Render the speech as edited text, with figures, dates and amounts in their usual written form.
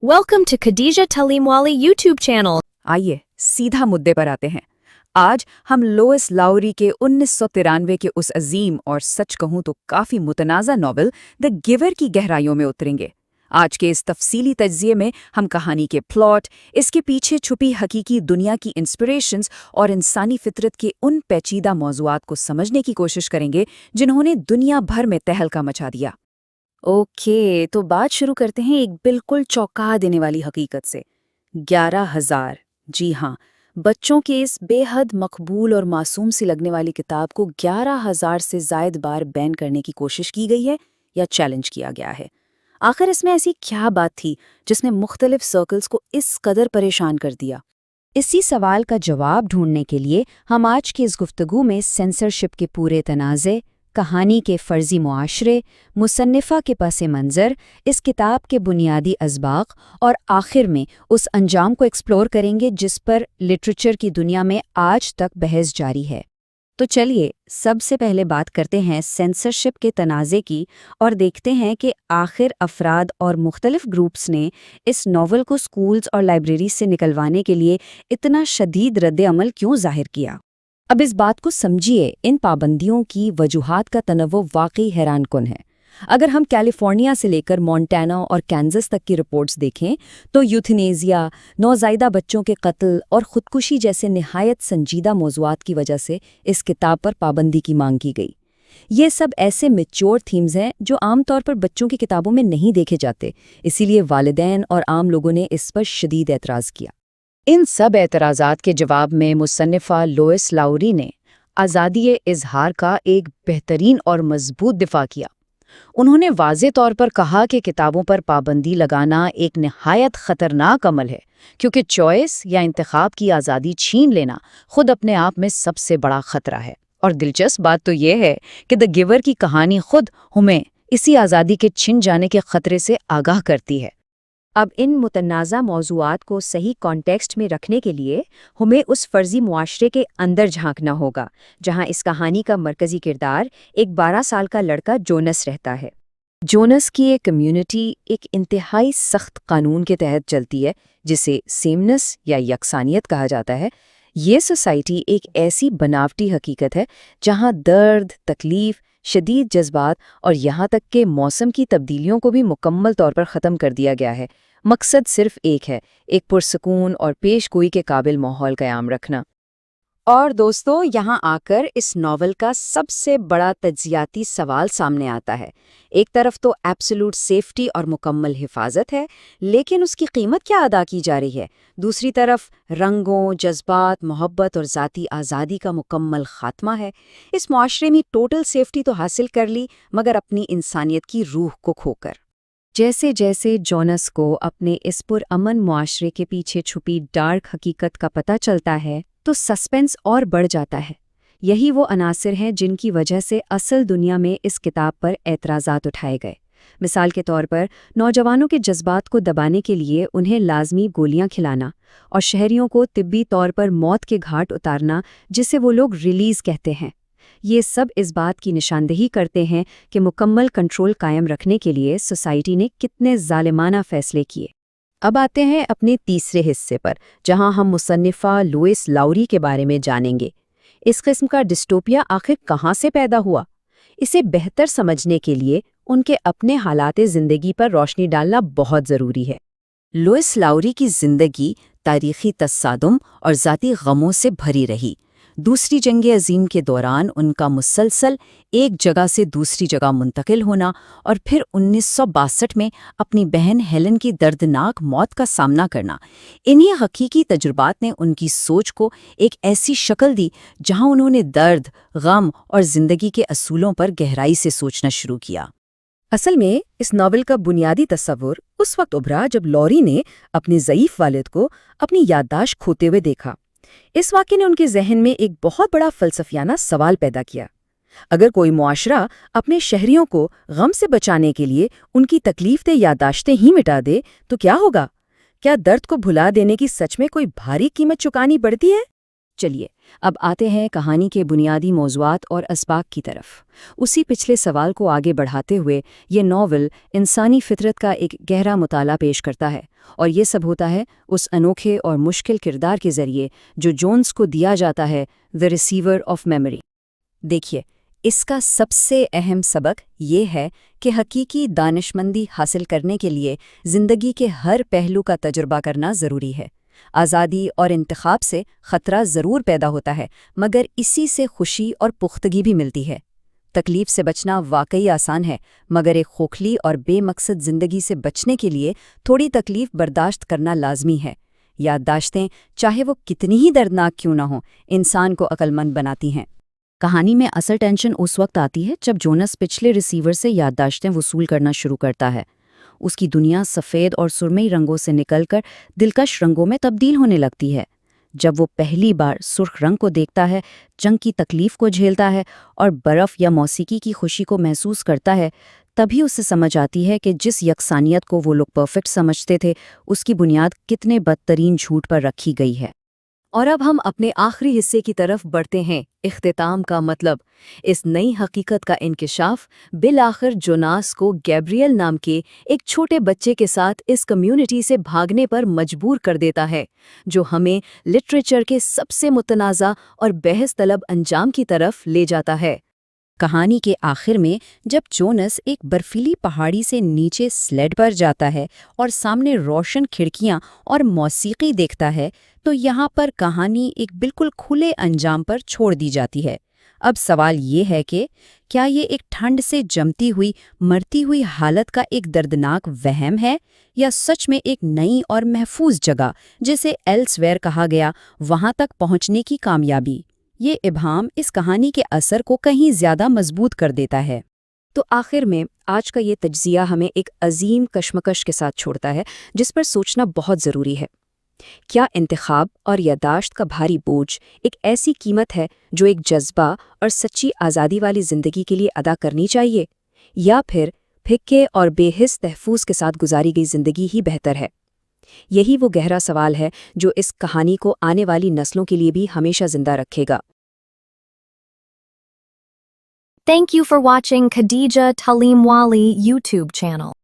Welcome to Khadija Talimwali YouTube channel. आइए सीधा मुद्दे पर आते हैं। आज हम लोइस लाउरी के 1993 के उस अजीम और सच कहूं तो काफी मुतनाज़ा नॉवल द गिवर की गहराइयों में उतरेंगे। आज के इस तफसीली तज्ज़िये में हम कहानी के प्लॉट, इसके पीछे छुपी हकीकी दुनिया की इंस्पिरेशंस और इंसानी फितरत के उन पेचीदा मौज़ूआत को समझने की कोशिश करेंगे जिन्होंने दुनिया भर में तहलका मचा दिया। ओके, तो बात शुरू करते हैं एक बिल्कुल चौंका देने वाली हकीकत से। 11,000, जी हाँ, बच्चों के इस बेहद मकबूल और मासूम सी लगने वाली किताब को 11,000 से ज़ायद बार बैन करने की कोशिश की गई है या चैलेंज किया गया है। आखिर इसमें ऐसी क्या बात थी जिसने मुख्तलिफ सर्कल्स को इस कदर परेशान कर दिया? इसी सवाल का जवाब ढूंढने के लिए हम आज की इस गुफ्तगू में सेंसरशिप के पूरे तनाज़े, कहानी के फ़र्ज़ी मुआशरे, मुसन्निफ़ा के पस मंज़र, इस किताब के बुनियादी असबाक़ और आखिर में उस अंजाम को एक्सप्लोर करेंगे जिस पर लिटरेचर की दुनिया में आज तक बहस जारी है। तो चलिए सबसे पहले बात करते हैं सेंसरशिप के तनाज़े की और देखते हैं कि आखिर अफराद और मुख्तलिफ ग्रुप्स ने इस नॉवल को स्कूल्स और लाइब्रेरी से निकलवाने के लिए इतना शदीद रद्द-ए-अमल क्यों ज़ाहिर किया। अब इस बात को समझिए, इन पाबंदियों की वजूहात का तनव्वु वाकई हैरानकुन है। अगर हम कैलिफोर्निया से लेकर मोंटाना और कैंसस तक की रिपोर्ट्स देखें तो यूथनेजिया, नौज़ायदा बच्चों के कत्ल और ख़ुदकुशी जैसे निहायत संजीदा मौज़ूआत की वजह से इस किताब पर पाबंदी की मांग की गई। ये सब ऐसे मैच्योर थीम्स हैं जो आमतौर पर बच्चों की किताबों में नहीं देखे जाते, इसीलिए वालिदैन और आम लोगों ने इस पर शदीद एतराज़ किया। इन सब एतराज़ात के जवाब में मुसन्निफ़ा लोइस लाउरी ने आज़ादी इज़हार का एक बेहतरीन और मजबूत दिफा किया। उन्होंने वाज़े तौर पर कहा कि किताबों पर पाबंदी लगाना एक निहायत ख़तरनाक अमल है, क्योंकि चॉइस या इंतखाब की आज़ादी छीन लेना खुद अपने आप में सबसे बड़ा ख़तरा है। और दिलचस्प बात तो ये है कि द गिवर की कहानी खुद हमें इसी आज़ादी के छिन जाने के ख़तरे से आगाह करती है। अब इन मुतनाज़ा मौज़ूआत को सही कॉन्टेक्स्ट में रखने के लिए हमें उस फ़र्ज़ी मुआशरे के अंदर झांकना होगा जहां इस कहानी का मरकज़ी किरदार एक 12 साल का लड़का जोनस रहता है। जोनस की एक कम्युनिटी एक इंतहाई सख्त कानून के तहत चलती है जिसे सेमनेस या यकसानियत कहा जाता है। ये सोसाइटी एक ऐसी बनावटी हकीकत है जहां दर्द, तकलीफ़, शदीद जज्बात और यहाँ तक कि मौसम की तब्दीलियों को भी मुकम्मल तौर पर ख़त्म कर दिया गया है। मकसद सिर्फ एक है, एक पुरसकून और पेशगोई के काबिल माहौल क़याम रखना। और दोस्तों, यहाँ आकर इस नॉवल का सबसे बड़ा तज्ज़ियाती सवाल सामने आता है। एक तरफ तो एब्सोल्यूट सेफ्टी और मुकम्मल हिफाजत है, लेकिन उसकी कीमत क्या अदा की जा रही है? दूसरी तरफ रंगों, जज्बात, मोहब्बत और ज़ाती आज़ादी का मुकम्मल ख़ात्मा है। इस मुआशरे में टोटल सेफ्टी तो हासिल कर ली, मगर अपनी इंसानियत की रूह को खोकर। जैसे जैसे जोनस को अपने इस पुरअमन मुआशरे के पीछे छुपी डार्क हकीकत का पता चलता है तो सस्पेंस और बढ़ जाता है। यही वो अनासिर हैं जिनकी वजह से असल दुनिया में इस किताब पर एतराज़ात उठाए गए। मिसाल के तौर पर नौजवानों के जज्बात को दबाने के लिए उन्हें लाजमी गोलियां खिलाना और शहरियों को तिब्बी तौर पर मौत के घाट उतारना, जिसे वो लोग रिलीज़ कहते हैं। ये सब इस बात की निशानदेही करते हैं कि मुकम्मल कंट्रोल कायम रखने के लिए सोसाइटी ने कितने ज़ालिमाना फ़ैसले किए। अब आते हैं अपने तीसरे हिस्से पर, जहां हम मुसन्निफ़ा लोइस लाउरी के बारे में जानेंगे। इस किस्म का डिस्टोपिया आखिर कहाँ से पैदा हुआ? इसे बेहतर समझने के लिए उनके अपने हालात ज़िंदगी पर रोशनी डालना बहुत ज़रूरी है। लोइस लाउरी की ज़िंदगी तारीख़ी तस्सादुम और ज़ाती गमों से भरी रही। दूसरी जंग अज़ीम के दौरान उनका मुसलसल एक जगह से दूसरी जगह मुंतकिल होना और फिर 1962 में अपनी बहन हेलन की दर्दनाक मौत का सामना करना, इन्हीं हकीकी तजुर्बात ने उनकी सोच को एक ऐसी शक्ल दी जहां उन्होंने दर्द, गम और ज़िंदगी के असूलों पर गहराई से सोचना शुरू किया। असल में इस नावल का बुनियादी तस्वुर उस वक्त उभरा जब लॉरी ने अपने ज़ईफ़ वालिद को अपनी याददाश्त खोते हुए देखा। इस वाक़े ने उनके जहन में एक बहुत बड़ा फ़लसफ़ियाना सवाल पैदा किया। अगर कोई मुआशरा अपने शहरियों को गम से बचाने के लिए उनकी तकलीफ़देह याददाश्तें ही मिटा दे तो क्या होगा? क्या दर्द को भुला देने की सच में कोई भारी कीमत चुकानी पड़ती है? चलिए अब आते हैं कहानी के बुनियादी मौज़ूआत और असबाक की तरफ। उसी पिछले सवाल को आगे बढ़ाते हुए ये नॉवल इंसानी फितरत का एक गहरा मुताला पेश करता है, और ये सब होता है उस अनोखे और मुश्किल किरदार के ज़रिए जो जोन्स को दिया जाता है, द रिसीवर ऑफ मेमोरी। देखिए, इसका सबसे अहम सबक ये है कि हकीकी दानिशमंदी हासिल करने के लिए ज़िंदगी के हर पहलू का तजुर्बा करना ज़रूरी है। आज़ादी और इंतखाब से ख़तरा ज़रूर पैदा होता है, मगर इसी से खुशी और पुख्तगी भी मिलती है। तकलीफ से बचना वाकई आसान है, मगर एक खोखली और बेमकसद ज़िंदगी से बचने के लिए थोड़ी तकलीफ बर्दाश्त करना लाजमी है। याददाश्तें, चाहे वो कितनी ही दर्दनाक क्यों ना हो, इंसान को अक्लमंद बनाती हैं। कहानी में असल टेंशन उस वक्त आती है जब जोनस पिछले रिसीवर से याददाश्तें वसूल करना शुरू करता है। उसकी दुनिया सफ़ेद और सुरमई रंगों से निकलकर दिलकश रंगों में तब्दील होने लगती है। जब वो पहली बार सुर्ख रंग को देखता है, जंग की तकलीफ को झेलता है और बर्फ़ या मौसीकी की खुशी को महसूस करता है, तभी उसे समझ आती है कि जिस यकसानियत को वो लोग परफेक्ट समझते थे, उसकी बुनियाद कितने बदतरीन झूठ पर रखी गई है। और अब हम अपने आखिरी हिस्से की तरफ बढ़ते हैं, इख्तिताम का मतलब। इस नई हकीकत का इंकिशाफ बिल-आखिर जोनास को गैब्रियल नाम के एक छोटे बच्चे के साथ इस कम्युनिटी से भागने पर मजबूर कर देता है, जो हमें लिटरेचर के सबसे मुतनाज़ा और बहस तलब अंजाम की तरफ ले जाता है। कहानी के आखिर में जब जोनस एक बर्फीली पहाड़ी से नीचे स्लेड पर जाता है और सामने रोशन खिड़कियां और मौसीकी देखता है, तो यहाँ पर कहानी एक बिल्कुल खुले अंजाम पर छोड़ दी जाती है। अब सवाल ये है कि क्या ये एक ठंड से जमती हुई, मरती हुई हालत का एक दर्दनाक वहम है, या सच में एक नई और महफूज जगह, जिसे एल्सवेयर कहा गया, वहाँ तक पहुँचने की कामयाबी? ये इब्हाम इस कहानी के असर को कहीं ज़्यादा मजबूत कर देता है। तो आखिर में आज का ये तज्ज़िया हमें एक अजीम कश्मकश के साथ छोड़ता है, जिस पर सोचना बहुत ज़रूरी है। क्या इंतखाब और यादाश्त का भारी बोझ एक ऐसी कीमत है जो एक जज्बा और सच्ची आज़ादी वाली ज़िंदगी के लिए अदा करनी चाहिए, या फिर फिक्के और बेहिस तहफूज के साथ गुजारी गई ज़िंदगी ही बेहतर है? यही वो गहरा सवाल है जो इस कहानी को आने वाली नस्लों के लिए भी हमेशा जिंदा रखेगा। Thank you for watching Khadija Talimwali YouTube channel.